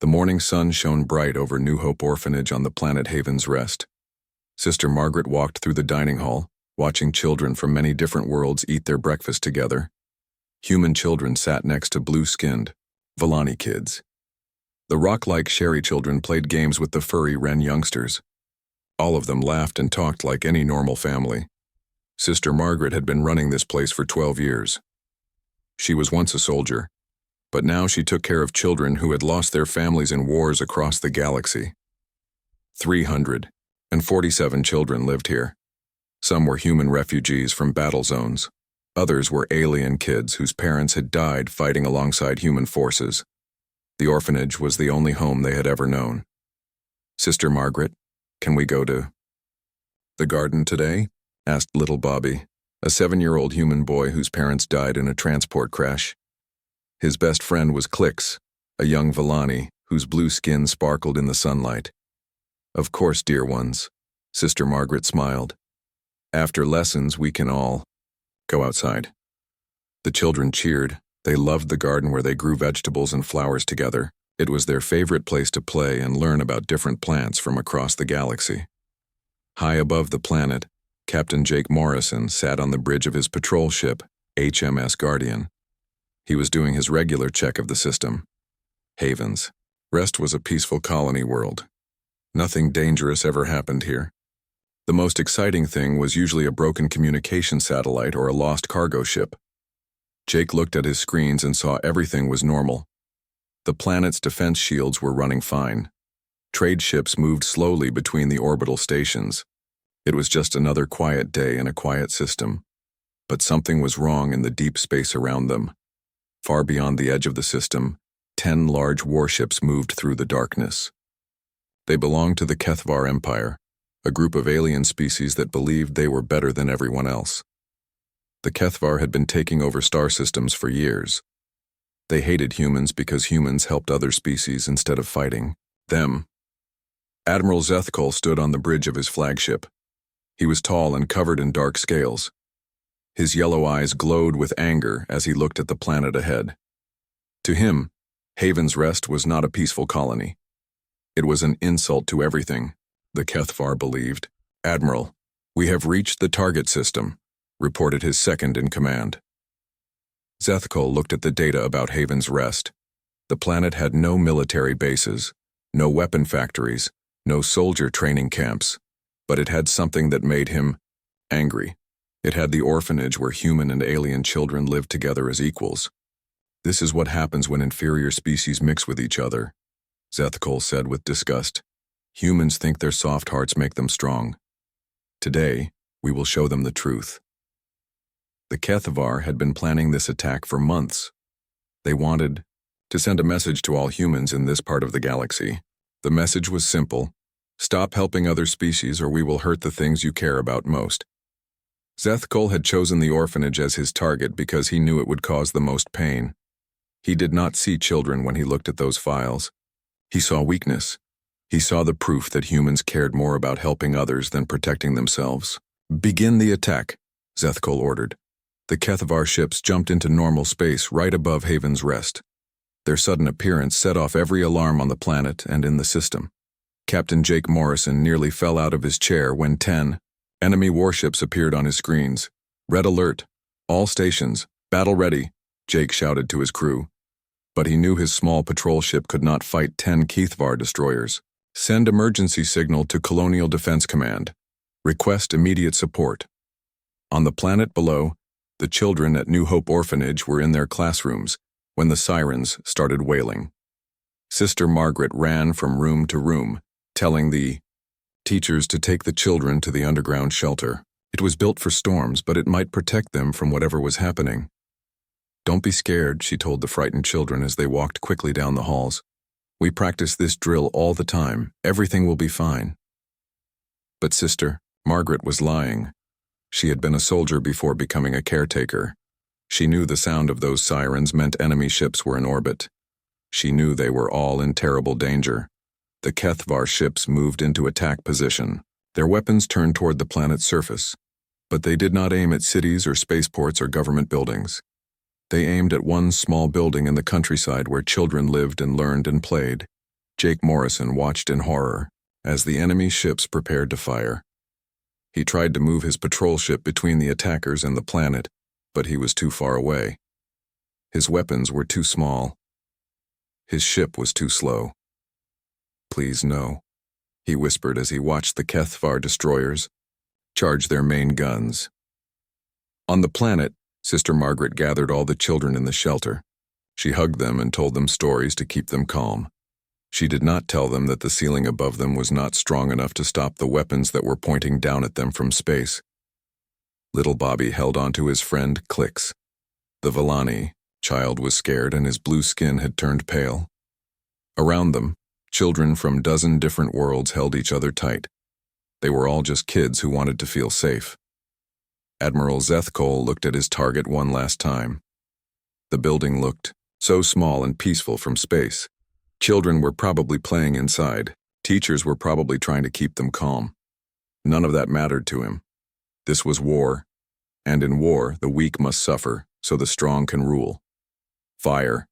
The morning sun shone bright over New Hope Orphanage on the planet Haven's Rest. Sister Margaret walked through the dining hall, watching children from many different worlds eat their breakfast together. Human children sat next to blue-skinned Volani kids. The rock-like Sherry children played games with the furry Wren youngsters. All of them laughed and talked like any normal family. Sister Margaret had been running this place for 12 years. She was once a soldier, but now she took care of children who had lost their families in wars across the galaxy. 347 children lived here. Some were human refugees from battle zones. Others were alien kids whose parents had died fighting alongside human forces. The orphanage was the only home they had ever known. Sister Margaret, can we go to the garden today? Asked little Bobby, a 7-year-old human boy whose parents died in a transport crash. His best friend was Clix, a young Volani whose blue skin sparkled in the sunlight. Of course, dear ones, Sister Margaret smiled. After lessons, we can all go outside. The children cheered. They loved the garden where they grew vegetables and flowers together. It was their favorite place to play and learn about different plants from across the galaxy. High above the planet, Captain Jake Morrison sat on the bridge of his patrol ship, HMS Guardian. He was doing his regular check of the system. Haven's Rest was a peaceful colony world. Nothing dangerous ever happened here. The most exciting thing was usually a broken communication satellite or a lost cargo ship. Jake looked at his screens and saw everything was normal. The planet's defense shields were running fine. Trade ships moved slowly between the orbital stations. It was just another quiet day in a quiet system. But something was wrong in the deep space around them. Far beyond the edge of the system, 10 large warships moved through the darkness. They belonged to the Kethvar Empire, a group of alien species that believed they were better than everyone else. The Kethvar had been taking over star systems for years. They hated humans because humans helped other species instead of fighting them. Admiral Zethkol stood on the bridge of his flagship. He was tall and covered in dark scales. His yellow eyes glowed with anger as he looked at the planet ahead. To him, Haven's Rest was not a peaceful colony. It was an insult to everything, the Kethvar believed. "Admiral, we have reached the target system," reported his second-in-command. Zethkol looked at the data about Haven's Rest. The planet had no military bases, no weapon factories, no soldier training camps, but it had something that made him angry. It had the orphanage where human and alien children lived together as equals. "This is what happens when inferior species mix with each other," Zethkol said with disgust. "Humans think their soft hearts make them strong. Today, we will show them the truth." The Kethvar had been planning this attack for months. They wanted to send a message to all humans in this part of the galaxy. The message was simple: stop helping other species or we will hurt the things you care about most. Zethkol had chosen the orphanage as his target because he knew it would cause the most pain. He did not see children when he looked at those files. He saw weakness. He saw the proof that humans cared more about helping others than protecting themselves. "Begin the attack," Zethkol ordered. The Kethvar ships jumped into normal space right above Haven's Rest. Their sudden appearance set off every alarm on the planet and in the system. Captain Jake Morrison nearly fell out of his chair when 10 enemy warships appeared on his screens. "Red alert! All stations, battle ready!" Jake shouted to his crew. But he knew his small patrol ship could not fight 10 Kethvar destroyers. "Send emergency signal to Colonial Defense Command. Request immediate support." On the planet below, the children at New Hope Orphanage were in their classrooms when the sirens started wailing. Sister Margaret ran from room to room, telling the teachers to take the children to the underground shelter. It was built for storms, but it might protect them from whatever was happening. "Don't be scared," she told the frightened children as they walked quickly down the halls. "We practice this drill all the time. Everything will be fine." But Sister Margaret was lying. She had been a soldier before becoming a caretaker. She knew the sound of those sirens meant enemy ships were in orbit. She knew they were all in terrible danger. The Kethvar ships moved into attack position. Their weapons turned toward the planet's surface, but they did not aim at cities or spaceports or government buildings. They aimed at one small building in the countryside where children lived and learned and played. Jake Morrison watched in horror as the enemy ships prepared to fire. He tried to move his patrol ship between the attackers and the planet, but he was too far away. His weapons were too small. His ship was too slow. "Please, no," he whispered as he watched the HFY destroyers charge their main guns. On the planet, Sister Margaret gathered all the children in the shelter. She hugged them and told them stories to keep them calm. She did not tell them that the ceiling above them was not strong enough to stop the weapons that were pointing down at them from space. Little Bobby held on to his friend Clicks. The Villani child was scared and his blue skin had turned pale. Around them, children from a dozen different worlds held each other tight. They were all just kids who wanted to feel safe. Admiral Zethkol looked at his target one last time. The building looked so small and peaceful from space. Children were probably playing inside. Teachers were probably trying to keep them calm. None of that mattered to him. This was war, and in war, the weak must suffer, so the strong can rule. "Fire,"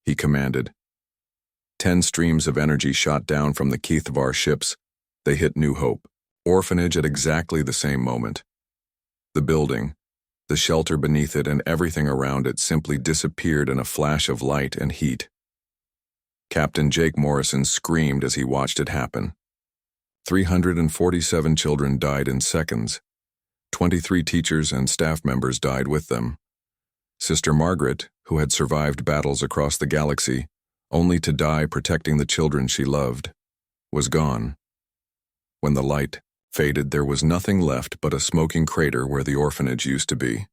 he commanded. 10 streams of energy shot down from the HFY ships. They hit New Hope, Orphanage at exactly the same moment. The building, the shelter beneath it, and everything around it simply disappeared in a flash of light and heat. Captain Jake Morrison screamed as he watched it happen. 347 children died in seconds. 23 teachers and staff members died with them. Sister Margaret, who had survived battles across the galaxy, only to die protecting the children she loved, was gone. When the light faded, there was nothing left but a smoking crater where the orphanage used to be.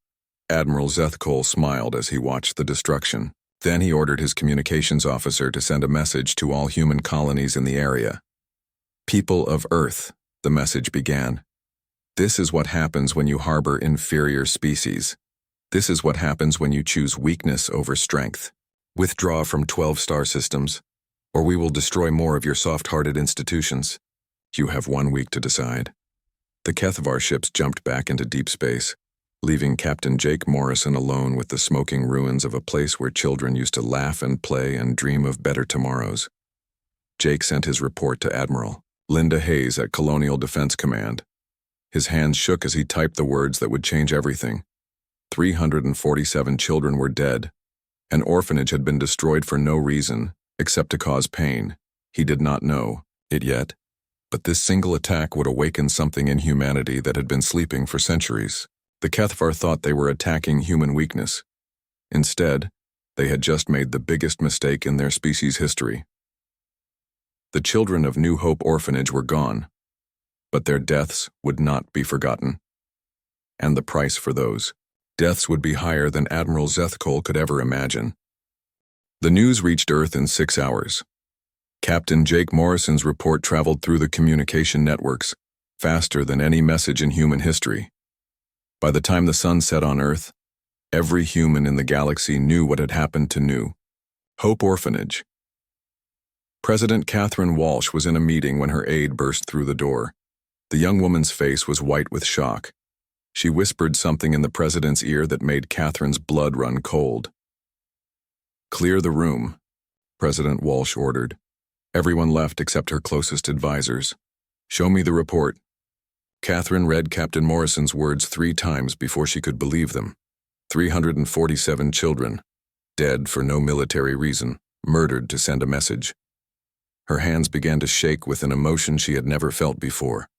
Admiral Zethkol smiled as he watched the destruction. Then he ordered his communications officer to send a message to all human colonies in the area. "People of Earth," the message began. "This is what happens when you harbor inferior species. This is what happens when you choose weakness over strength. Withdraw from 12 star systems, or we will destroy more of your soft-hearted institutions. You have 1 week to decide." The HFY ships jumped back into deep space, leaving Captain Jake Morrison alone with the smoking ruins of a place where children used to laugh and play and dream of better tomorrows. Jake sent his report to Admiral Linda Hayes at Colonial Defense Command. His hands shook as he typed the words that would change everything. 347 children were dead. An orphanage had been destroyed for no reason, except to cause pain. He did not know it yet, but this single attack would awaken something in humanity that had been sleeping for centuries. The HFY thought they were attacking human weakness. Instead, they had just made the biggest mistake in their species' history. The children of New Hope Orphanage were gone, but their deaths would not be forgotten. And the price for those deaths would be higher than Admiral Zethkol could ever imagine. The news reached Earth in 6 hours. Captain Jake Morrison's report traveled through the communication networks, faster than any message in human history. By the time the sun set on Earth, every human in the galaxy knew what had happened to New Hope Orphanage. President Catherine Walsh was in a meeting when her aide burst through the door. The young woman's face was white with shock. She whispered something in the president's ear that made Catherine's blood run cold. "Clear the room," President Walsh ordered. Everyone left except her closest advisors. "Show me the report." Catherine read Captain Morrison's words 3 times before she could believe them. 347 children, dead for no military reason, murdered to send a message. Her hands began to shake with an emotion she had never felt before.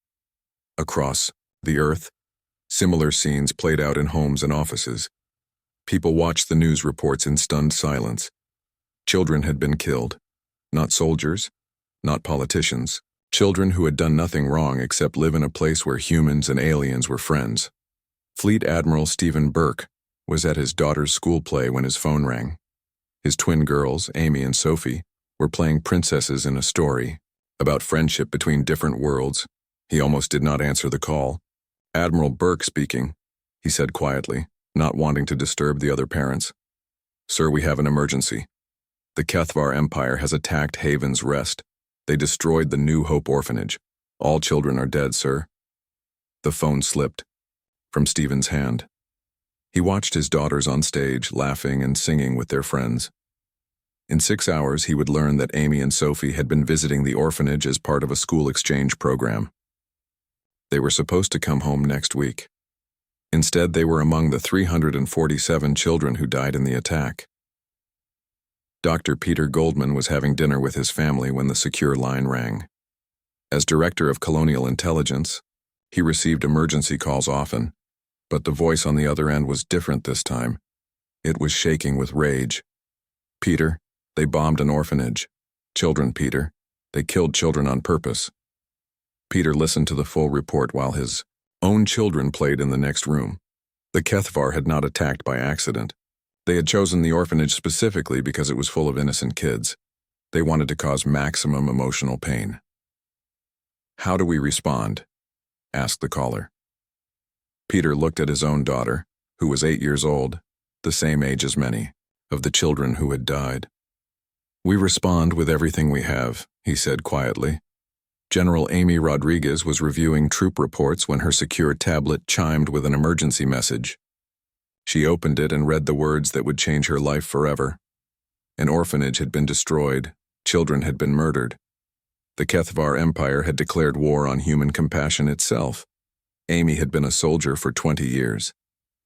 Across the Earth, similar scenes played out in homes and offices. People watched the news reports in stunned silence. Children had been killed. Not soldiers, not politicians. Children who had done nothing wrong except live in a place where humans and aliens were friends. Fleet Admiral Stephen Burke was at his daughter's school play when his phone rang. His twin girls, Amy and Sophie, were playing princesses in a story about friendship between different worlds. He almost did not answer the call. "Admiral Burke speaking," he said quietly, not wanting to disturb the other parents. "Sir, we have an emergency. The HFY Empire has attacked Haven's Rest. They destroyed the New Hope Orphanage. All children are dead, sir." The phone slipped from Stephen's hand. He watched his daughters on stage, laughing and singing with their friends. In 6 hours, he would learn that Amy and Sophie had been visiting the orphanage as part of a school exchange program. They were supposed to come home next week. Instead, they were among the 347 children who died in the attack. Dr. Peter Goldman was having dinner with his family when the secure line rang. As Director of Colonial Intelligence, he received emergency calls often, but the voice on the other end was different this time. It was shaking with rage. "Peter, they bombed an orphanage. Children, Peter. They killed children on purpose." Peter listened to the full report while his own children played in the next room. The Kethvar had not attacked by accident. They had chosen the orphanage specifically because it was full of innocent kids. They wanted to cause maximum emotional pain. "How do we respond?" asked the caller. Peter looked at his own daughter, who was 8 years old, the same age as many of the children who had died. "We respond with everything we have," he said quietly. General Amy Rodriguez was reviewing troop reports when her secure tablet chimed with an emergency message. She opened it and read the words that would change her life forever. An orphanage had been destroyed. Children had been murdered. The Kethvar Empire had declared war on human compassion itself. Amy had been a soldier for 20 years.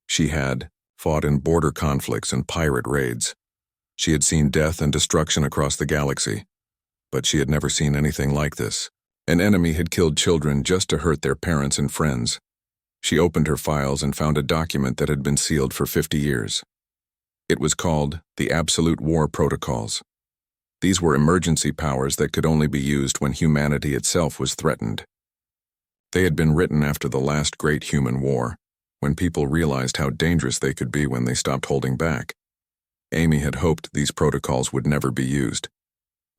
She had fought in border conflicts and pirate raids. She had seen death and destruction across the galaxy, but she had never seen anything like this. An enemy had killed children just to hurt their parents and friends. She opened her files and found a document that had been sealed for 50 years. It was called the Absolute War Protocols. These were emergency powers that could only be used when humanity itself was threatened. They had been written after the last great human war, when people realized how dangerous they could be when they stopped holding back. Amy had hoped these protocols would never be used.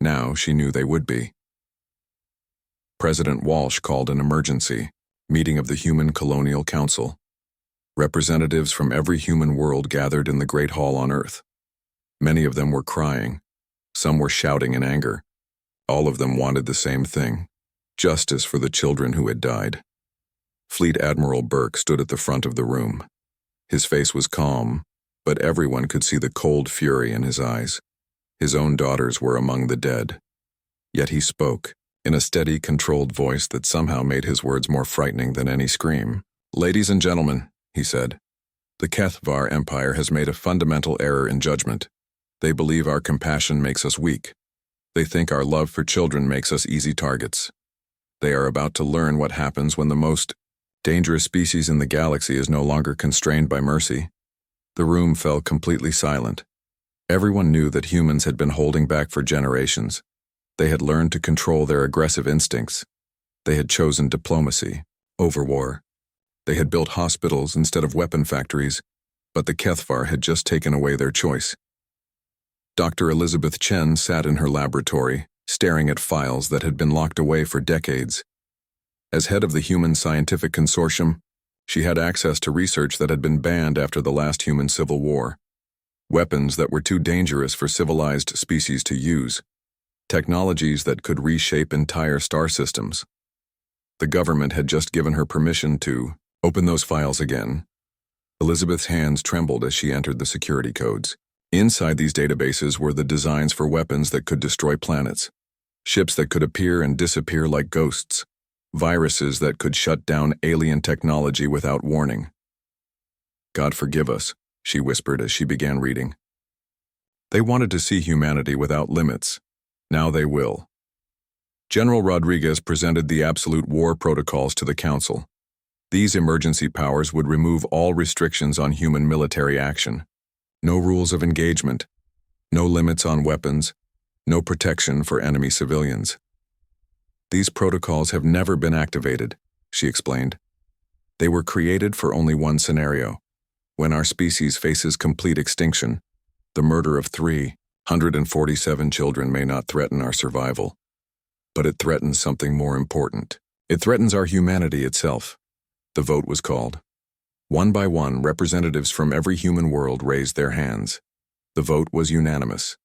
Now she knew they would be. President Walsh called an emergency meeting of the Human Colonial Council. Representatives from every human world gathered in the Great Hall on Earth. Many of them were crying. Some were shouting in anger. All of them wanted the same thing: justice for the children who had died. Fleet Admiral Burke stood at the front of the room. His face was calm, but everyone could see the cold fury in his eyes. His own daughters were among the dead. Yet he spoke, in a steady, controlled voice that somehow made his words more frightening than any scream. "Ladies and gentlemen," he said, "the Kethvar Empire has made a fundamental error in judgment. They believe our compassion makes us weak. They think our love for children makes us easy targets. They are about to learn what happens when the most dangerous species in the galaxy is no longer constrained by mercy." The room fell completely silent. Everyone knew that humans had been holding back for generations. They had learned to control their aggressive instincts. They had chosen diplomacy over war. They had built hospitals instead of weapon factories, but the Kethvar had just taken away their choice. Dr. Elizabeth Chen sat in her laboratory, staring at files that had been locked away for decades. As head of the Human Scientific Consortium, she had access to research that had been banned after the last human civil war. Weapons that were too dangerous for civilized species to use. Technologies that could reshape entire star systems. The government had just given her permission to open those files again. Elizabeth's hands trembled as she entered the security codes. Inside these databases were the designs for weapons that could destroy planets, ships that could appear and disappear like ghosts, viruses that could shut down alien technology without warning. "God forgive us," she whispered as she began reading. They wanted to see humanity without limits. Now they will. General Rodriguez presented the Absolute War Protocols to the Council. These emergency powers would remove all restrictions on human military action. No rules of engagement, no limits on weapons, no protection for enemy civilians. "These protocols have never been activated," she explained. "They were created for only one scenario: when our species faces complete extinction. The murder of 347 children may not threaten our survival, but it threatens something more important. It threatens our humanity itself." The vote was called. One by one, representatives from every human world raised their hands. The vote was unanimous.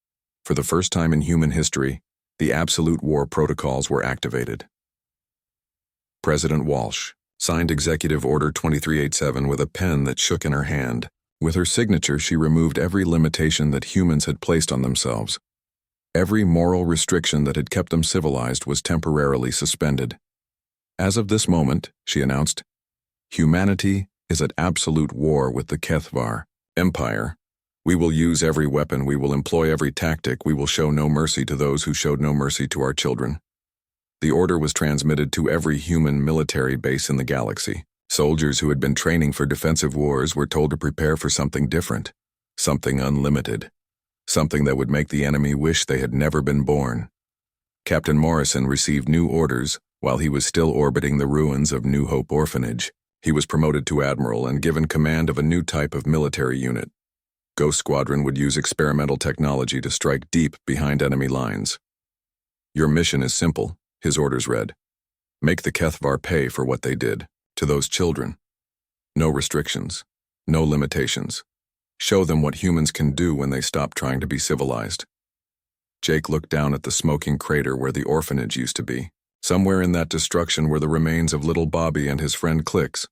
For the first time in human history, the Absolute War Protocols were activated. President Walsh signed Executive Order 2387 with a pen that shook in her hand. With her signature, she removed every limitation that humans had placed on themselves. Every moral restriction that had kept them civilized was temporarily suspended. As of this moment, she announced, humanity is at absolute war with the HFY Empire. We will use every weapon, we will employ every tactic, we will show no mercy to those who showed no mercy to our children. The order was transmitted to every human military base in the galaxy. Soldiers who had been training for defensive wars were told to prepare for something different, something unlimited, something that would make the enemy wish they had never been born. Captain Morrison received new orders while he was still orbiting the ruins of New Hope Orphanage. He was promoted to admiral and given command of a new type of military unit. Ghost Squadron would use experimental technology to strike deep behind enemy lines. Your mission is simple, his orders read. Make the HFY pay for what they did to those children. No restrictions, no limitations. Show them what humans can do when they stop trying to be civilized. Jake looked down at the smoking crater where the orphanage used to be. Somewhere in that destruction were the remains of little Bobby and his friend Clicks.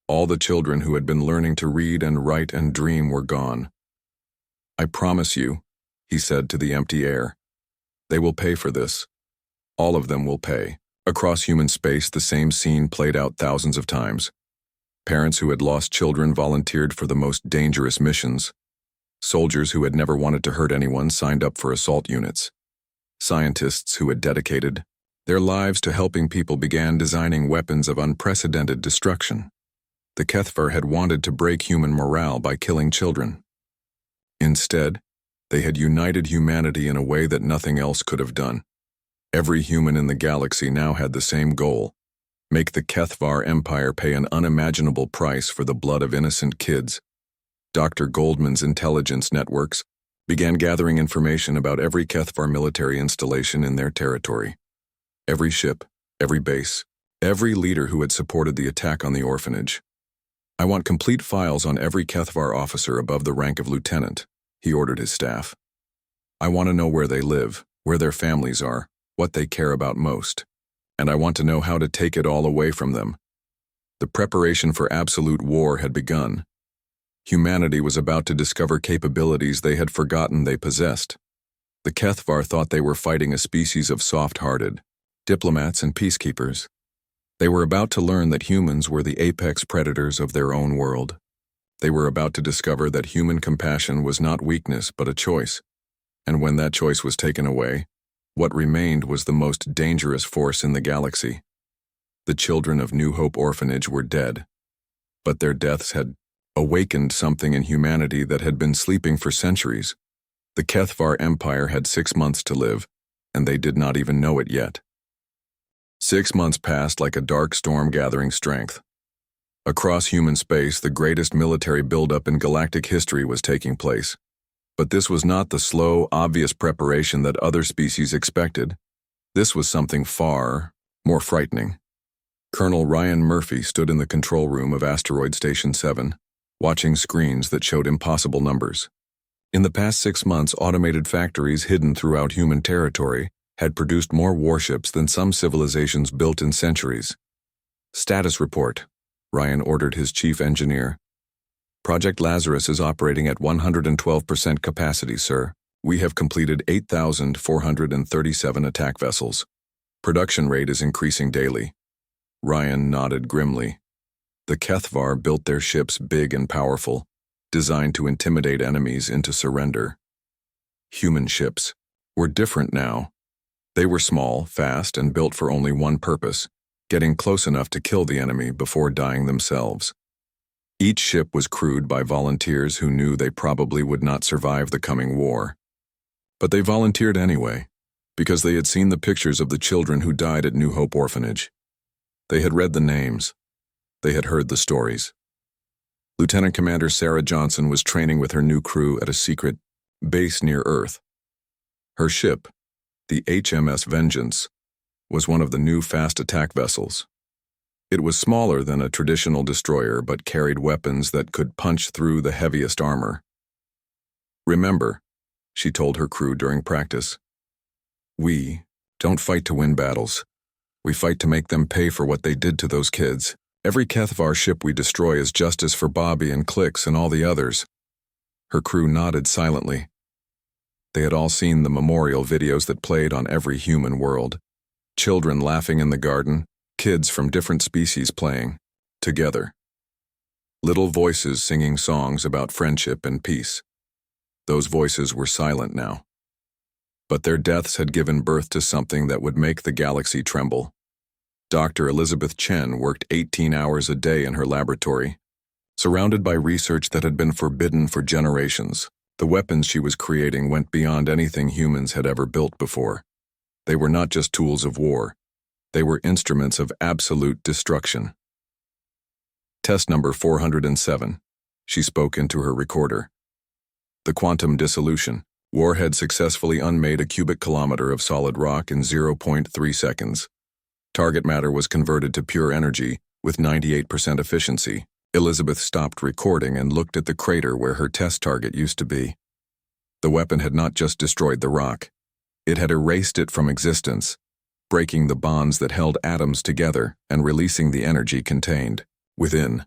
All the children who had been learning to read and write and dream were gone. I promise you, he said to the empty air. They will pay for this. All of them will pay. Across human space, the same scene played out thousands of times. Parents who had lost children volunteered for the most dangerous missions. Soldiers who had never wanted to hurt anyone signed up for assault units. Scientists who had dedicated their lives to helping people began designing weapons of unprecedented destruction. The HFY had wanted to break human morale by killing children. Instead, they had united humanity in a way that nothing else could have done. Every human in the galaxy now had the same goal: make the HFY Empire pay an unimaginable price for the blood of innocent kids. Dr. Goldman's intelligence networks began gathering information about every HFY military installation in their territory. Every ship, every base, every leader who had supported the attack on the orphanage. I want complete files on every HFY officer above the rank of lieutenant, he ordered his staff. I want to know where they live, where their families are, what they care about most. And I want to know how to take it all away from them. The preparation for absolute war had begun. Humanity was about to discover capabilities they had forgotten they possessed. The HFY thought they were fighting a species of soft-hearted diplomats and peacekeepers. They were about to learn that humans were the apex predators of their own world. They were about to discover that human compassion was not weakness but a choice. And when that choice was taken away, what remained was the most dangerous force in the galaxy. The children of New Hope Orphanage were dead, but their deaths had awakened something in humanity that had been sleeping for centuries. The HFY Empire had 6 months to live, and they did not even know it yet. 6 months passed like a dark storm gathering strength. Across human space, the greatest military buildup in galactic history was taking place. But this was not the slow, obvious preparation that other species expected. This was something far more frightening. Colonel Ryan Murphy stood in the control room of Asteroid Station 7, watching screens that showed impossible numbers. In the past 6 months, automated factories hidden throughout human territory had produced more warships than some civilizations built in centuries. Status report, Ryan ordered his chief engineer. Project Lazarus is operating at 112% capacity, sir. We have completed 8,437 attack vessels. Production rate is increasing daily. Ryan nodded grimly. The HFY built their ships big and powerful, designed to intimidate enemies into surrender. Human ships were different now. They were small, fast, and built for only one purpose: getting close enough to kill the enemy before dying themselves. Each ship was crewed by volunteers who knew they probably would not survive the coming war. But they volunteered anyway, because they had seen the pictures of the children who died at New Hope Orphanage. They had read the names. They had heard the stories. Lieutenant Commander Sarah Johnson was training with her new crew at a secret base near Earth. Her ship, the HMS Vengeance, was one of the new fast attack vessels. It was smaller than a traditional destroyer but carried weapons that could punch through the heaviest armor. Remember, she told her crew during practice, we don't fight to win battles. We fight to make them pay for what they did to those kids. Every HFY ship we destroy is justice for Bobby and Clicks and all the others. Her crew nodded silently. They had all seen the memorial videos that played on every human world. Children laughing in the garden, kids from different species playing, together. Little voices singing songs about friendship and peace. Those voices were silent now. But their deaths had given birth to something that would make the galaxy tremble. Dr. Elizabeth Chen worked 18 hours a day in her laboratory, surrounded by research that had been forbidden for generations. The weapons she was creating went beyond anything humans had ever built before. They were not just tools of war. They were instruments of absolute destruction. Test number 407. She spoke into her recorder. The quantum dissolution. War had successfully unmade a cubic kilometer of solid rock in 0.3 seconds. Target matter was converted to pure energy with 98% efficiency. Elizabeth stopped recording and looked at the crater where her test target used to be. The weapon had not just destroyed the rock. It had erased it from existence, breaking the bonds that held atoms together and releasing the energy contained within.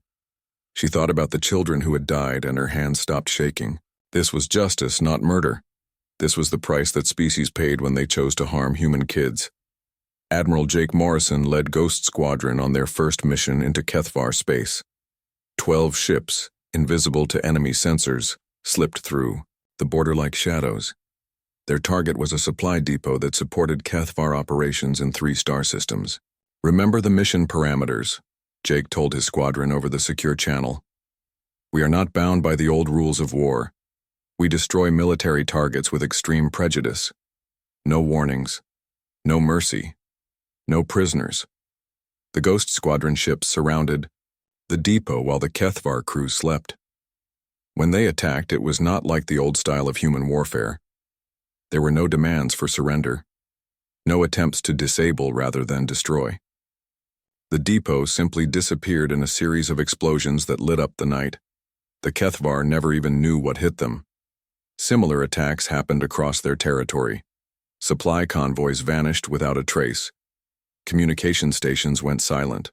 She thought about the children who had died, and her hands stopped shaking. This was justice, not murder. This was the price that species paid when they chose to harm human kids. Admiral Jake Morrison led Ghost Squadron on their first mission into Kethvar space. 12 ships, invisible to enemy sensors, slipped through, the border like shadows. Their target was a supply depot that supported Kethvar operations in 3 star systems. Remember the mission parameters, Jake told his squadron over the secure channel. We are not bound by the old rules of war. We destroy military targets with extreme prejudice. No warnings. No mercy. No prisoners. The Ghost Squadron ships surrounded the depot while the Kethvar crew slept. When they attacked, it was not like the old style of human warfare. There were no demands for surrender. No attempts to disable rather than destroy. The depot simply disappeared in a series of explosions that lit up the night. The Kethvar never even knew what hit them. Similar attacks happened across their territory. Supply convoys vanished without a trace. Communication stations went silent.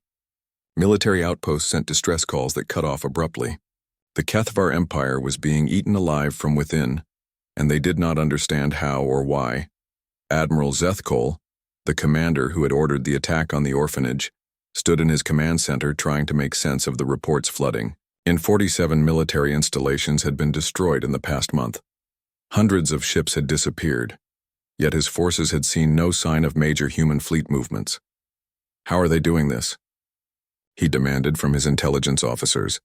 Military outposts sent distress calls that cut off abruptly. The Kethvar Empire was being eaten alive from within, and they did not understand how or why. Admiral Zethkol, the commander who had ordered the attack on the orphanage, stood in his command center trying to make sense of the reports flooding. 47 military installations had been destroyed in the past month. Hundreds of ships had disappeared, yet his forces had seen no sign of major human fleet movements. How are they doing this? He demanded from his intelligence officers.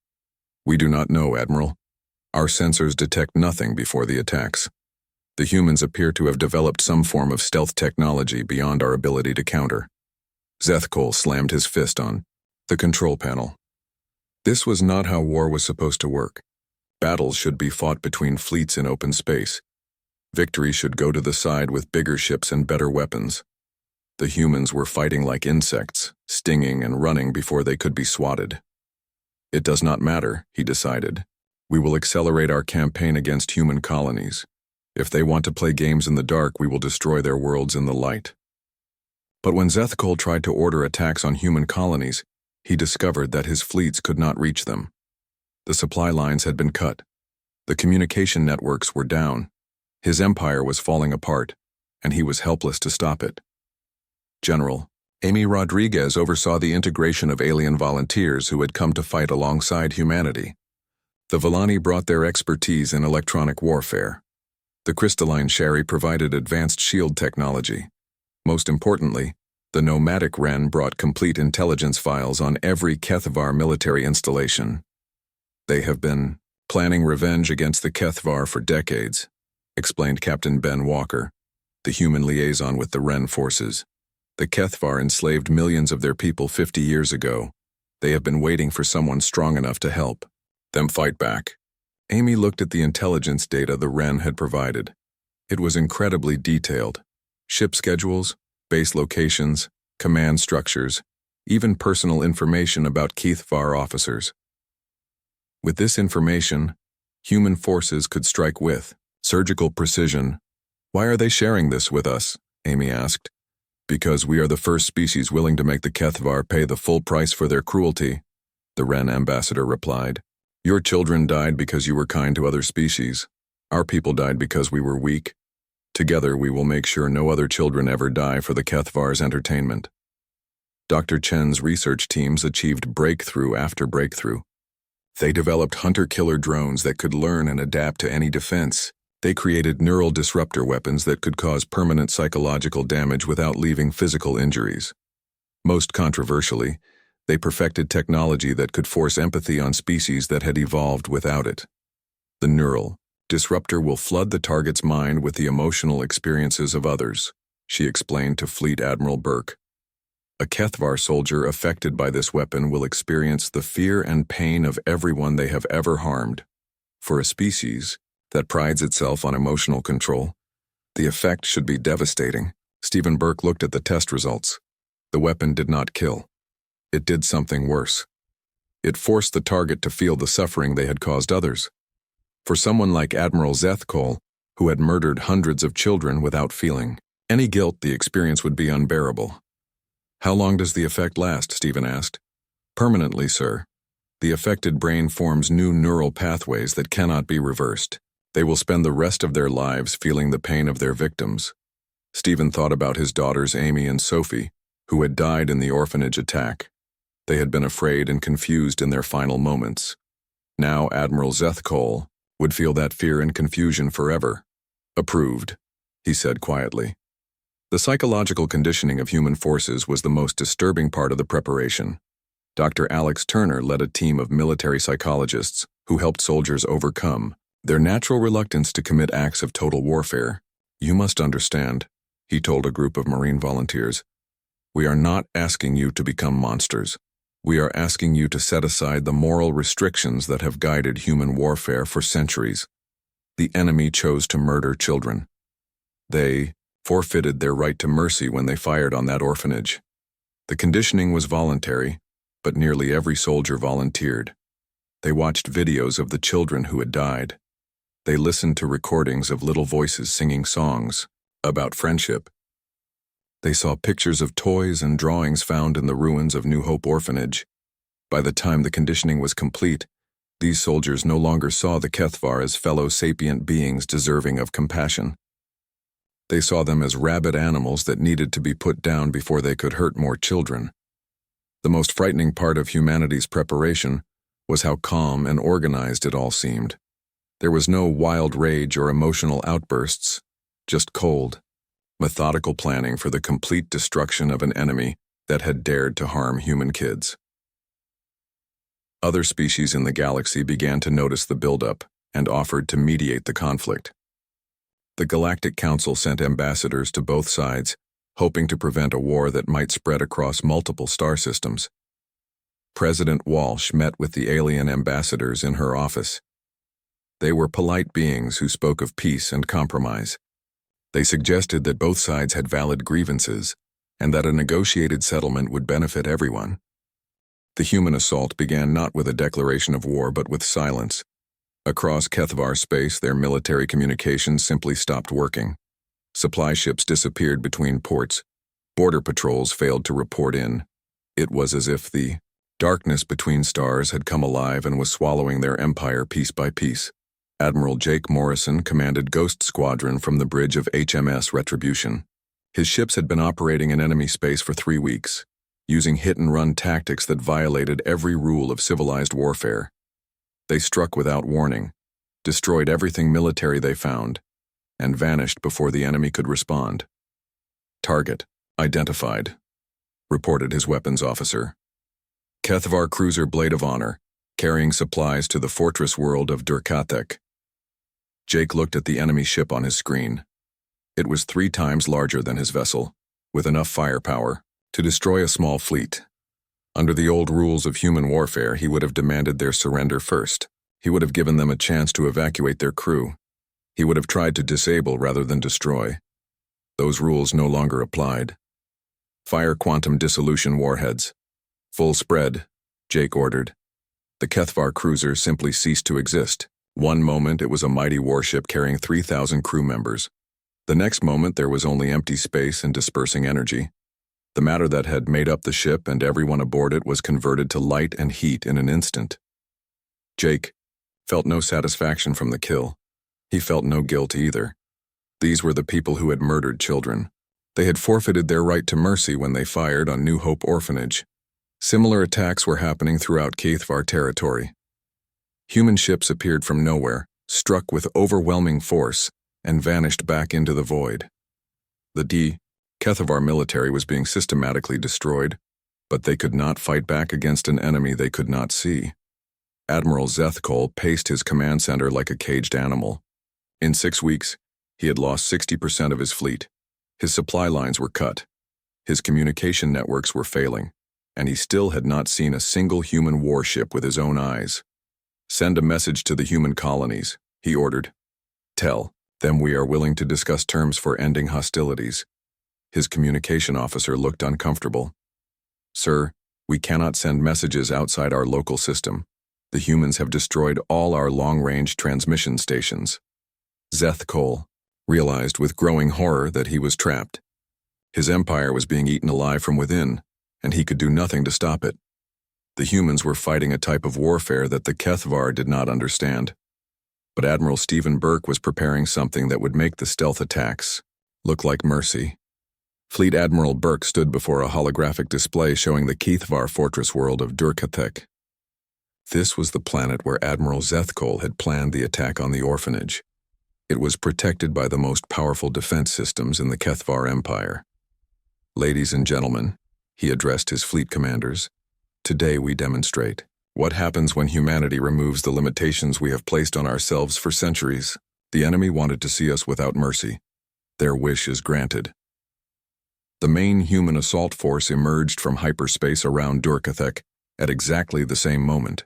We do not know, Admiral. Our sensors detect nothing before the attacks. The humans appear to have developed some form of stealth technology beyond our ability to counter. Zethkol slammed his fist on the control panel. This was not how war was supposed to work. Battles should be fought between fleets in open space. Victory should go to the side with bigger ships and better weapons. The humans were fighting like insects, stinging and running before they could be swatted. It does not matter, he decided. We will accelerate our campaign against human colonies. If they want to play games in the dark, we will destroy their worlds in the light. But when Zethkol tried to order attacks on human colonies, he discovered that his fleets could not reach them. The supply lines had been cut. The communication networks were down. His empire was falling apart, and he was helpless to stop it. General Amy Rodriguez oversaw the integration of alien volunteers who had come to fight alongside humanity. The Villani brought their expertise in electronic warfare. The crystalline Sherry provided advanced shield technology. Most importantly, the nomadic Wren brought complete intelligence files on every Kethvar military installation. They have been planning revenge against the Kethvar for decades, explained Captain Ben Walker, the human liaison with the Wren forces. The Kethvar enslaved millions of their people 50 years ago. They have been waiting for someone strong enough to help them fight back. Amy looked at the intelligence data the Wren had provided. It was incredibly detailed. Ship schedules, base locations, command structures, even personal information about Kethvar officers. With this information, human forces could strike with surgical precision. Why are they sharing this with us? Amy asked. Because we are the first species willing to make the Kethvar pay the full price for their cruelty, the Wren ambassador replied. Your children died because you were kind to other species. Our people died because we were weak, Together we will make sure no other children ever die for the Kethvar's entertainment. Dr. Chen's research teams achieved breakthrough after breakthrough. They developed hunter-killer drones that could learn and adapt to any defense. They created neural disruptor weapons that could cause permanent psychological damage without leaving physical injuries. Most controversially, they perfected technology that could force empathy on species that had evolved without it. The neural disruptor will flood the target's mind with the emotional experiences of others, she explained to Fleet Admiral Burke. A Kethvar soldier affected by this weapon will experience the fear and pain of everyone they have ever harmed. For a species that prides itself on emotional control, the effect should be devastating. Stephen Burke looked at the test results. The weapon did not kill. It did something worse. It forced the target to feel the suffering they had caused others. For someone like Admiral Zethkol, who had murdered hundreds of children without feeling any guilt, the experience would be unbearable. How long does the effect last? Stephen asked. Permanently, sir. The affected brain forms new neural pathways that cannot be reversed. They will spend the rest of their lives feeling the pain of their victims. Stephen thought about his daughters Amy and Sophie, who had died in the orphanage attack. They had been afraid and confused in their final moments. Now Admiral Zethkol would feel that fear and confusion forever. Approved, he said quietly. The psychological conditioning of human forces was the most disturbing part of the preparation. Dr. Alex Turner led a team of military psychologists who helped soldiers overcome their natural reluctance to commit acts of total warfare. You must understand, he told a group of Marine volunteers. We are not asking you to become monsters. We are asking you to set aside the moral restrictions that have guided human warfare for centuries. The enemy chose to murder children. They forfeited their right to mercy when they fired on that orphanage. The conditioning was voluntary, but nearly every soldier volunteered. They watched videos of the children who had died. They listened to recordings of little voices singing songs about friendship. They saw pictures of toys and drawings found in the ruins of New Hope Orphanage. By the time the conditioning was complete, these soldiers no longer saw the Kethvar as fellow sapient beings deserving of compassion. They saw them as rabid animals that needed to be put down before they could hurt more children. The most frightening part of humanity's preparation was how calm and organized it all seemed. There was no wild rage or emotional outbursts, just cold, methodical planning for the complete destruction of an enemy that had dared to harm human kids. Other species in the galaxy began to notice the buildup and offered to mediate the conflict. The Galactic Council sent ambassadors to both sides, hoping to prevent a war that might spread across multiple star systems. President Walsh met with the alien ambassadors in her office. They were polite beings who spoke of peace and compromise. They suggested that both sides had valid grievances and that a negotiated settlement would benefit everyone. The human assault began not with a declaration of war but with silence. Across Kethvar space, their military communications simply stopped working. Supply ships disappeared between ports. Border patrols failed to report in. It was as if the darkness between stars had come alive and was swallowing their empire piece by piece. Admiral Jake Morrison commanded Ghost Squadron from the bridge of HMS Retribution. His ships had been operating in enemy space for 3 weeks, using hit-and-run tactics that violated every rule of civilized warfare. They struck without warning, destroyed everything military they found, and vanished before the enemy could respond. Target identified, reported his weapons officer. Kethvar cruiser Blade of Honor, carrying supplies to the fortress world of Durkathek. Jake looked at the enemy ship on his screen. It was 3 times larger than his vessel, with enough firepower to destroy a small fleet. Under the old rules of human warfare, he would have demanded their surrender first. He would have given them a chance to evacuate their crew. He would have tried to disable rather than destroy. Those rules no longer applied. Fire quantum dissolution warheads. Full spread, Jake ordered. The Kethvar cruiser simply ceased to exist. One moment it was a mighty warship carrying 3,000 crew members. The next moment there was only empty space and dispersing energy. The matter that had made up the ship and everyone aboard it was converted to light and heat in an instant. Jake felt no satisfaction from the kill. He felt no guilt either. These were the people who had murdered children. They had forfeited their right to mercy when they fired on New Hope Orphanage. Similar attacks were happening throughout HFY territory. Human ships appeared from nowhere, struck with overwhelming force, and vanished back into the void. The HFY military was being systematically destroyed, but they could not fight back against an enemy they could not see. Admiral Zethkol paced his command center like a caged animal. In 6 weeks, he had lost 60% of his fleet. His supply lines were cut. His communication networks were failing, and he still had not seen a single human warship with his own eyes. "Send a message to the human colonies," he ordered. "Tell them we are willing to discuss terms for ending hostilities." His communication officer looked uncomfortable. "Sir, we cannot send messages outside our local system. The humans have destroyed all our long-range transmission stations." Zethkol realized with growing horror that he was trapped. His empire was being eaten alive from within, and he could do nothing to stop it. The humans were fighting a type of warfare that the HFY did not understand. But Admiral Stephen Burke was preparing something that would make the stealth attacks look like mercy. Fleet Admiral Burke stood before a holographic display showing the HFY fortress world of Durkathek. This was the planet where Admiral Zethkol had planned the attack on the orphanage. It was protected by the most powerful defense systems in the HFY Empire. "Ladies and gentlemen," he addressed his fleet commanders, "today we demonstrate what happens when humanity removes the limitations we have placed on ourselves for centuries. The enemy wanted to see us without mercy. Their wish is granted." The main human assault force emerged from hyperspace around Durkathek at exactly the same moment.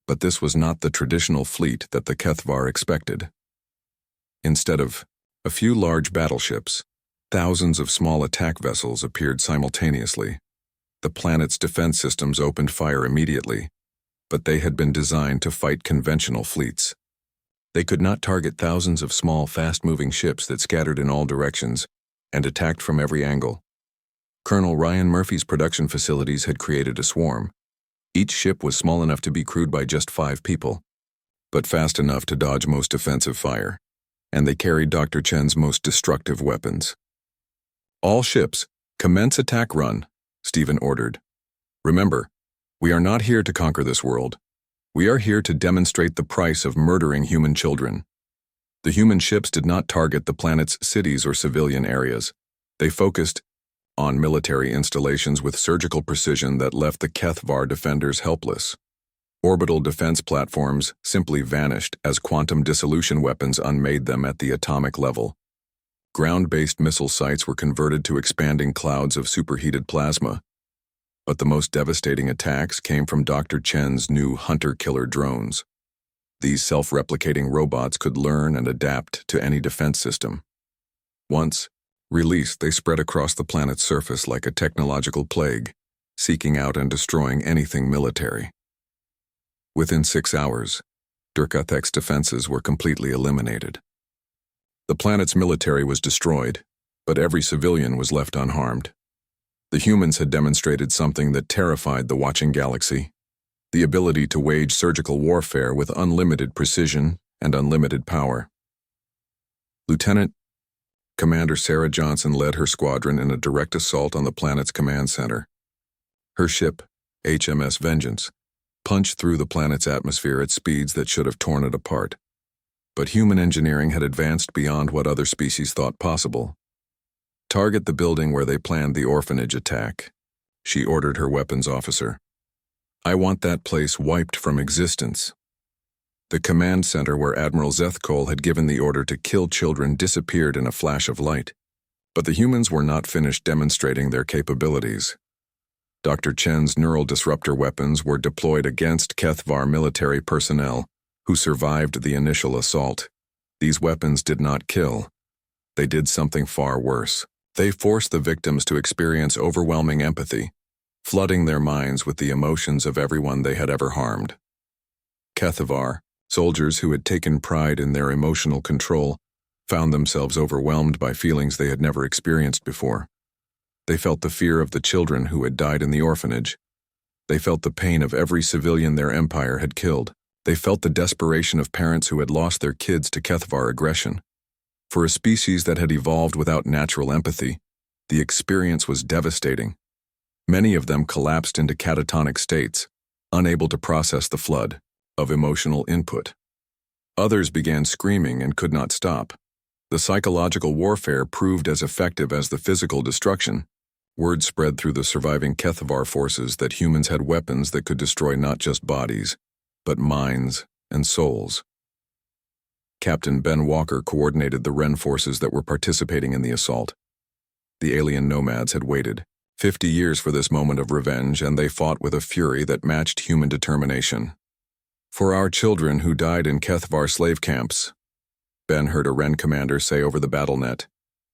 But this was not the traditional fleet that the HFY expected. Instead of a few large battleships, thousands of small attack vessels appeared simultaneously. The planet's defense systems opened fire immediately, but they had been designed to fight conventional fleets. They could not target thousands of small, fast-moving ships that scattered in all directions and attacked from every angle. Colonel Ryan Murphy's production facilities had created a swarm. Each ship was small enough to be crewed by just 5 people, but fast enough to dodge most offensive fire, and they carried Dr. Chen's most destructive weapons. "All ships, commence attack run," Stephen ordered. "Remember, we are not here to conquer this world. We are here to demonstrate the price of murdering human children." The human ships did not target the planet's cities or civilian areas. They focused on military installations with surgical precision that left the HFY defenders helpless. Orbital defense platforms simply vanished as quantum dissolution weapons unmade them at the atomic level. Ground-based missile sites were converted to expanding clouds of superheated plasma. But the most devastating attacks came from Dr. Chen's new hunter-killer drones. These self-replicating robots could learn and adapt to any defense system. Once released, they spread across the planet's surface like a technological plague, seeking out and destroying anything military. Within 6 hours, Durkathek's defenses were completely eliminated. The planet's military was destroyed, but every civilian was left unharmed. The humans had demonstrated something that terrified the watching galaxy: the ability to wage surgical warfare with unlimited precision and unlimited power. Lieutenant Commander Sarah Johnson led her squadron in a direct assault on the planet's command center. Her ship, HMS Vengeance, punched through the planet's atmosphere at speeds that should have torn it apart. But human engineering had advanced beyond what other species thought possible. "Target the building where they planned the orphanage attack," she ordered her weapons officer. "I want that place wiped from existence." The command center where Admiral Zethkol had given the order to kill children disappeared in a flash of light. But the humans were not finished demonstrating their capabilities. Dr. Chen's neural disruptor weapons were deployed against HFY military personnel who survived the initial assault. These weapons did not kill. They did something far worse. They forced the victims to experience overwhelming empathy, flooding their minds with the emotions of everyone they had ever harmed. HFY soldiers who had taken pride in their emotional control found themselves overwhelmed by feelings they had never experienced before. They felt the fear of the children who had died in the orphanage. They felt the pain of every civilian their empire had killed. They felt the desperation of parents who had lost their kids to HFY aggression. For a species that had evolved without natural empathy, the experience was devastating. Many of them collapsed into catatonic states, unable to process the flood of emotional input. Others began screaming and could not stop. The psychological warfare proved as effective as the physical destruction. Word spread through the surviving HFY forces that humans had weapons that could destroy not just bodies, but minds and souls. Captain Ben Walker coordinated the Wren forces that were participating in the assault. The alien nomads had waited 50 years for this moment of revenge, and they fought with a fury that matched human determination. For our children who died in HFY slave camps, Ben heard a Wren commander say over the battle net.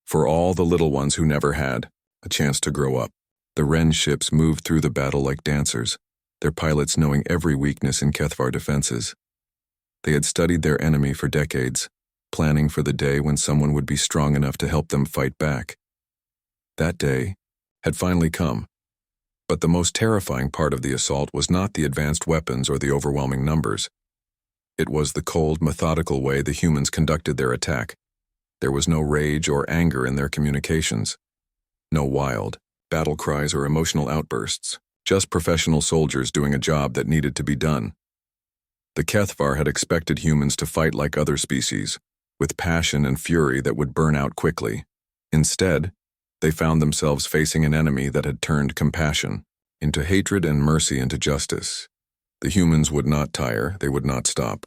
For all the little ones who never had a chance to grow up. The Wren ships moved through the battle like dancers, their pilots knowing every weakness in HFY defenses. They had studied their enemy for decades, planning for the day when someone would be strong enough to help them fight back. That day had finally come. But the most terrifying part of the assault was not the advanced weapons or the overwhelming numbers. It was the cold, methodical way the humans conducted their attack. There was no rage or anger in their communications. No wild battle cries or emotional outbursts, just professional soldiers doing a job that needed to be done. The HFY had expected humans to fight like other species, with passion and fury that would burn out quickly. Instead, they found themselves facing an enemy that had turned compassion into hatred and mercy into justice. The humans would not tire, they would not stop.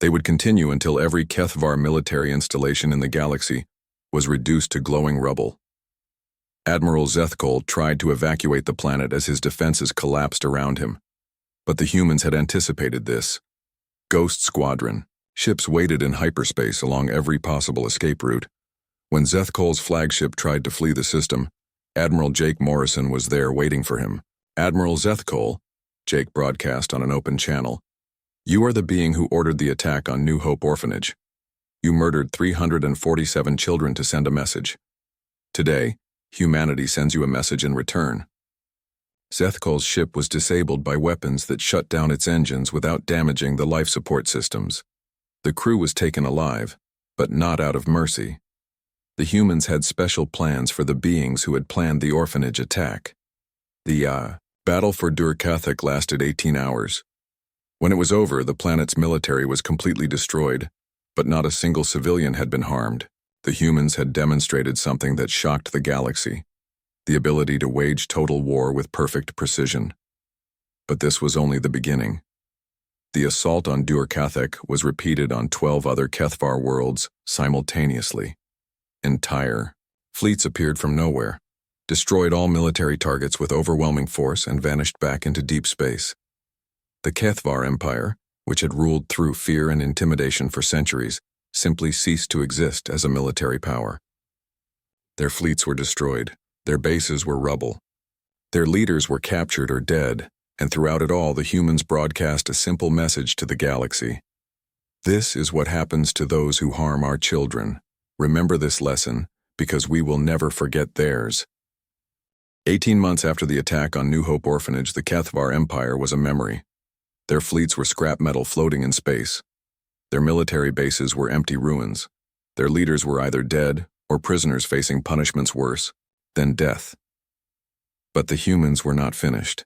They would continue until every HFY military installation in the galaxy was reduced to glowing rubble. Admiral Zethkol tried to evacuate the planet as his defenses collapsed around him. But the humans had anticipated this. Ghost Squadron ships waited in hyperspace along every possible escape route. When Zethkol's flagship tried to flee the system, Admiral Jake Morrison was there waiting for him. Admiral Zethkol, Jake broadcast on an open channel, you are the being who ordered the attack on New Hope Orphanage. You murdered 347 children to send a message. Today, humanity sends you a message in return. Zethkol's ship was disabled by weapons that shut down its engines without damaging the life support systems. The crew was taken alive, but not out of mercy. The humans had special plans for the beings who had planned the orphanage attack. The battle for Dur-Cathek lasted 18 hours. When it was over, the planet's military was completely destroyed, but not a single civilian had been harmed. The humans had demonstrated something that shocked the galaxy. The ability to wage total war with perfect precision. But this was only the beginning. The assault on Dur-Cathek was repeated on 12 other HFY worlds simultaneously. Entire fleets appeared from nowhere, destroyed all military targets with overwhelming force, and vanished back into deep space. The HFY Empire, which had ruled through fear and intimidation for centuries, simply ceased to exist as a military power. Their fleets were destroyed. Their bases were rubble. Their leaders were captured or dead, and throughout it all the humans broadcast a simple message to the galaxy. This is what happens to those who harm our children. Remember this lesson, because we will never forget theirs. 18 months after the attack on New Hope Orphanage, the HFY Empire was a memory. Their fleets were scrap metal floating in space. Their military bases were empty ruins. Their leaders were either dead or prisoners facing punishments worse than death. But the humans were not finished.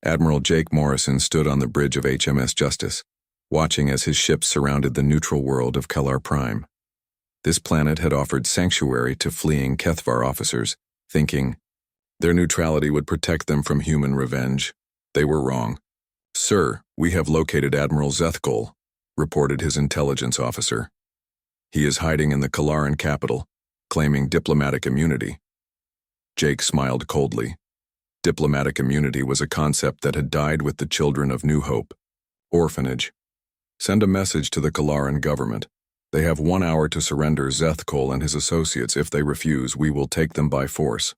Admiral Jake Morrison stood on the bridge of HMS Justice, watching as his ships surrounded the neutral world of SciFiPrime. This planet had offered sanctuary to fleeing HFY officers, thinking their neutrality would protect them from human revenge. They were wrong. "Sir, we have located Admiral Zethkol," reported his intelligence officer. "He is hiding in the Kalaran capital, claiming diplomatic immunity." Jake smiled coldly. Diplomatic immunity was a concept that had died with the children of New Hope. Orphanage. Send a message to the Kalaran government. They have 1 hour to surrender Zethkol and his associates. If they refuse, we will take them by force.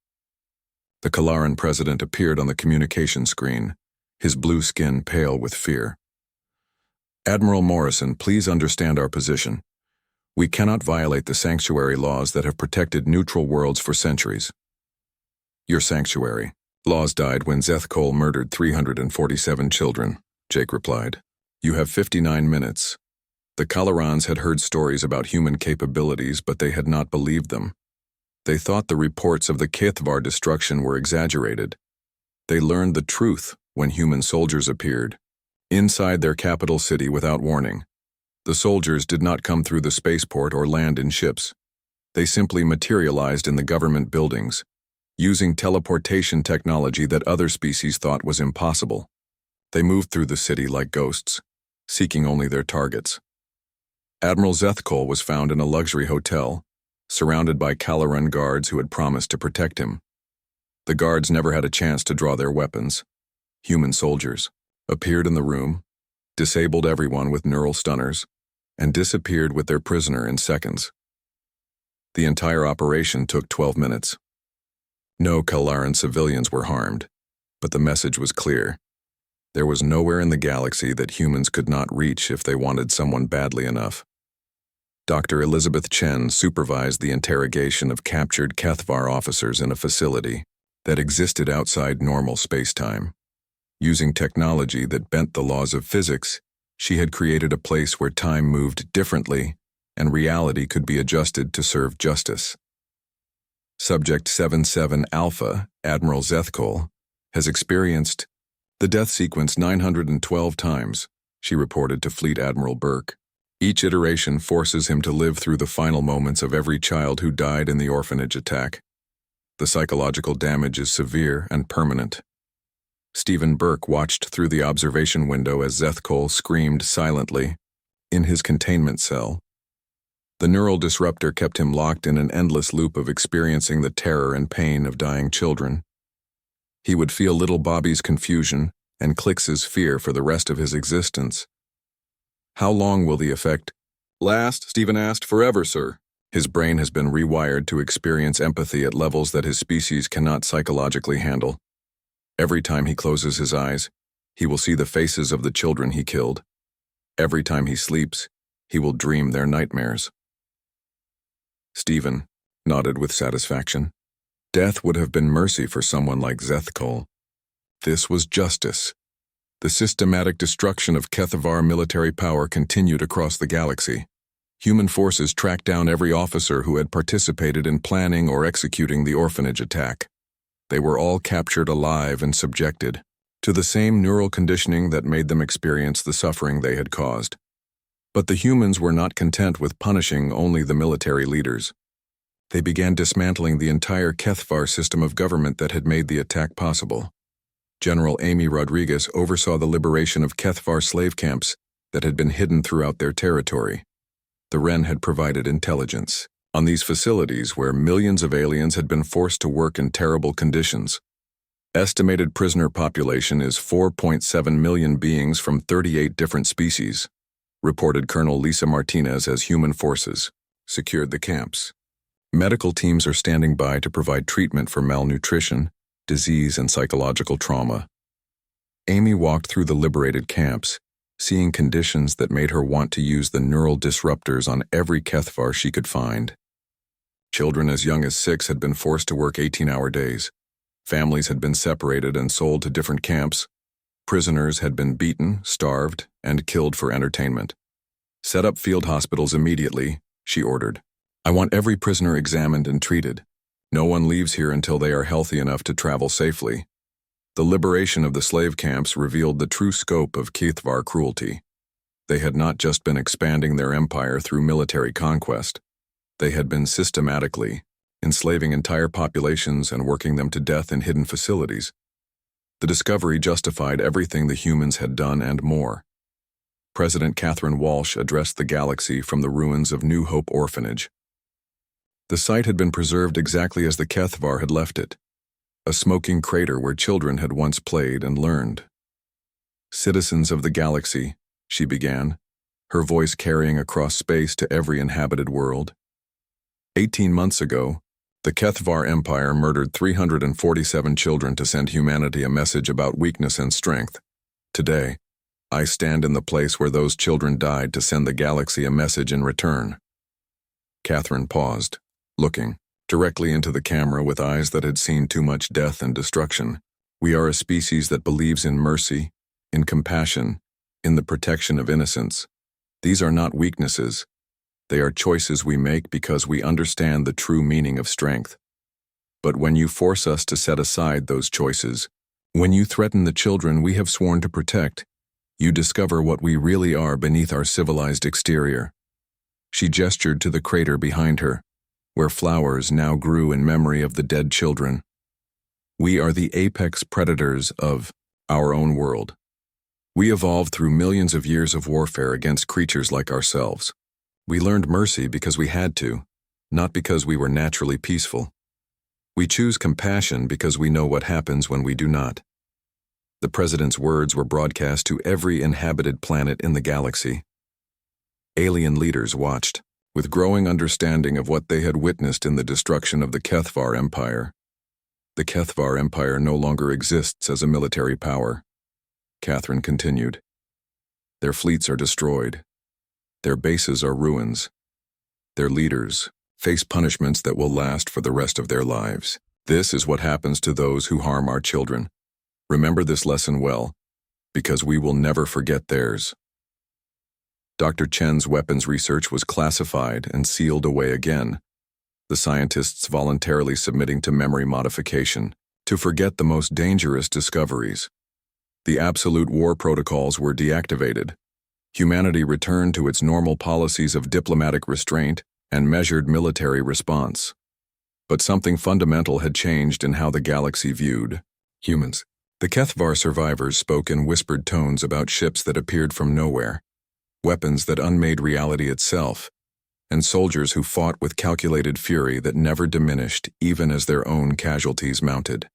The Kalaran president appeared on the communication screen, his blue skin pale with fear. "Admiral Morrison, please understand our position. We cannot violate the sanctuary laws that have protected neutral worlds for centuries." "Your sanctuary laws died when Zethkol murdered 347 children," Jake replied. "You have 59 minutes. The Kalarans had heard stories about human capabilities, but they had not believed them. They thought the reports of the HFY destruction were exaggerated. They learned the truth when human soldiers appeared, inside their capital city without warning. The soldiers did not come through the spaceport or land in ships. They simply materialized in the government buildings, using teleportation technology that other species thought was impossible. They moved through the city like ghosts, seeking only their targets. Admiral Zethkol was found in a luxury hotel, surrounded by Kalaran guards who had promised to protect him. The guards never had a chance to draw their weapons. Human soldiers appeared in the room, disabled everyone with neural stunners, and disappeared with their prisoner in seconds. The entire operation took 12 minutes. No Kalaran civilians were harmed, but the message was clear. There was nowhere in the galaxy that humans could not reach if they wanted someone badly enough. Dr. Elizabeth Chen supervised the interrogation of captured HFY officers in a facility that existed outside normal space-time. Using technology that bent the laws of physics, she had created a place where time moved differently and reality could be adjusted to serve justice. Subject 77 Alpha, Admiral Zethkol, has experienced the death sequence 912 times, she reported to Fleet Admiral Burke. Each iteration forces him to live through the final moments of every child who died in the orphanage attack. The psychological damage is severe and permanent. Stephen Burke watched through the observation window as Zethkol screamed silently in his containment cell. The neural disruptor kept him locked in an endless loop of experiencing the terror and pain of dying children. He would feel little Bobby's confusion and Clix's fear for the rest of his existence. How long will the effect last? Stephen asked. Forever, sir. His brain has been rewired to experience empathy at levels that his species cannot psychologically handle. Every time he closes his eyes, he will see the faces of the children he killed. Every time he sleeps, he will dream their nightmares. Stephen nodded with satisfaction. Death would have been mercy for someone like Zethkol. This was justice. The systematic destruction of HFY military power continued across the galaxy. Human forces tracked down every officer who had participated in planning or executing the orphanage attack. They were all captured alive and subjected to the same neural conditioning that made them experience the suffering they had caused. But the humans were not content with punishing only the military leaders. They began dismantling the entire HFY system of government that had made the attack possible. General Amy Rodriguez oversaw the liberation of HFY slave camps that had been hidden throughout their territory. The Wren had provided intelligence on these facilities where millions of aliens had been forced to work in terrible conditions. Estimated prisoner population is 4.7 million beings from 38 different species, reported Colonel Lisa Martinez as human forces secured the camps. Medical teams are standing by to provide treatment for malnutrition, disease, and psychological trauma. Amy walked through the liberated camps, seeing conditions that made her want to use the neural disruptors on every HFY she could find. Children as young as 6 had been forced to work 18-hour days. Families had been separated and sold to different camps. Prisoners had been beaten, starved, and killed for entertainment. Set up field hospitals immediately, she ordered. I want every prisoner examined and treated. No one leaves here until they are healthy enough to travel safely. The liberation of the slave camps revealed the true scope of HFY cruelty. They had not just been expanding their empire through military conquest. They had been systematically enslaving entire populations and working them to death in hidden facilities. The discovery justified everything the humans had done and more. President Catherine Walsh addressed the galaxy from the ruins of New Hope Orphanage. The site had been preserved exactly as the HFY had left it, a smoking crater where children had once played and learned. Citizens of the galaxy, she began, her voice carrying across space to every inhabited world. 18 months ago, the HFY Empire murdered 347 children to send humanity a message about weakness and strength. Today, I stand in the place where those children died to send the galaxy a message in return. Catherine paused, looking directly into the camera with eyes that had seen too much death and destruction. We are a species that believes in mercy, in compassion, in the protection of innocence. These are not weaknesses. They are choices we make because we understand the true meaning of strength. But when you force us to set aside those choices, when you threaten the children we have sworn to protect, you discover what we really are beneath our civilized exterior. She gestured to the crater behind her, where flowers now grew in memory of the dead children. We are the apex predators of our own world. We evolved through millions of years of warfare against creatures like ourselves. We learned mercy because we had to, not because we were naturally peaceful. We choose compassion because we know what happens when we do not. The president's words were broadcast to every inhabited planet in the galaxy. Alien leaders watched, with growing understanding of what they had witnessed in the destruction of the HFY Empire. The HFY Empire no longer exists as a military power. Catherine continued. Their fleets are destroyed. Their bases are ruins. Their leaders face punishments that will last for the rest of their lives. This is what happens to those who harm our children. Remember this lesson well, because we will never forget theirs. Dr. Chen's weapons research was classified and sealed away again, the scientists voluntarily submitting to memory modification to forget the most dangerous discoveries. The absolute war protocols were deactivated. Humanity returned to its normal policies of diplomatic restraint and measured military response. But something fundamental had changed in how the galaxy viewed humans. The HFY survivors spoke in whispered tones about ships that appeared from nowhere, weapons that unmade reality itself, and soldiers who fought with calculated fury that never diminished even as their own casualties mounted.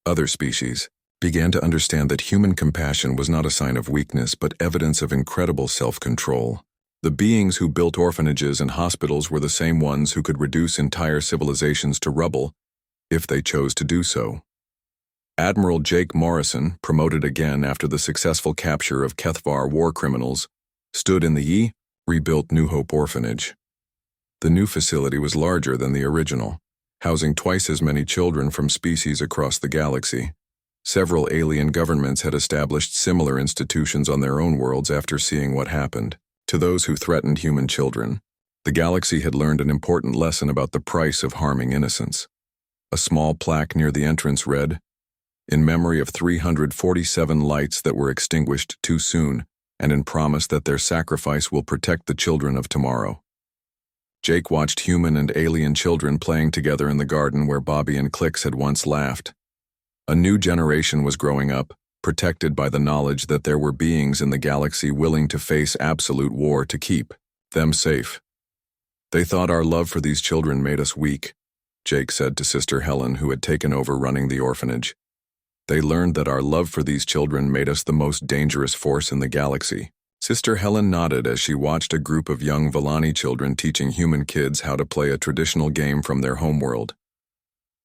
Other species began to understand that human compassion was not a sign of weakness but evidence of incredible self-control. The beings who built orphanages and hospitals were the same ones who could reduce entire civilizations to rubble if they chose to do so. Admiral Jake Morrison, promoted again after the successful capture of HFY war criminals, stood in the rebuilt New Hope Orphanage. The new facility was larger than the original, housing twice as many children from species across the galaxy. Several alien governments had established similar institutions on their own worlds after seeing what happened to those who threatened human children. The galaxy had learned an important lesson about the price of harming innocence. A small plaque near the entrance read, "In memory of 347 lights that were extinguished too soon, and in promise that their sacrifice will protect the children of tomorrow." Jake watched human and alien children playing together in the garden where Bobby and Clicks had once laughed. A new generation was growing up, protected by the knowledge that there were beings in the galaxy willing to face absolute war to keep them safe. "They thought our love for these children made us weak," Jake said to Sister Helen, who had taken over running the orphanage. "They learned that our love for these children made us the most dangerous force in the galaxy." Sister Helen nodded as she watched a group of young Villani children teaching human kids how to play a traditional game from their homeworld.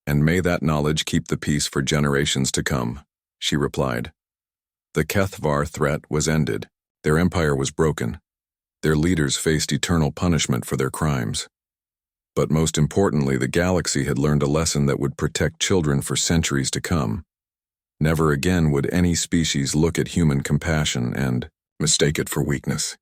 "And may that knowledge keep the peace for generations to come," she replied. The HFY threat was ended. Their empire was broken. Their leaders faced eternal punishment for their crimes. But most importantly, the galaxy had learned a lesson that would protect children for centuries to come. Never again would any species look at human compassion and mistake it for weakness.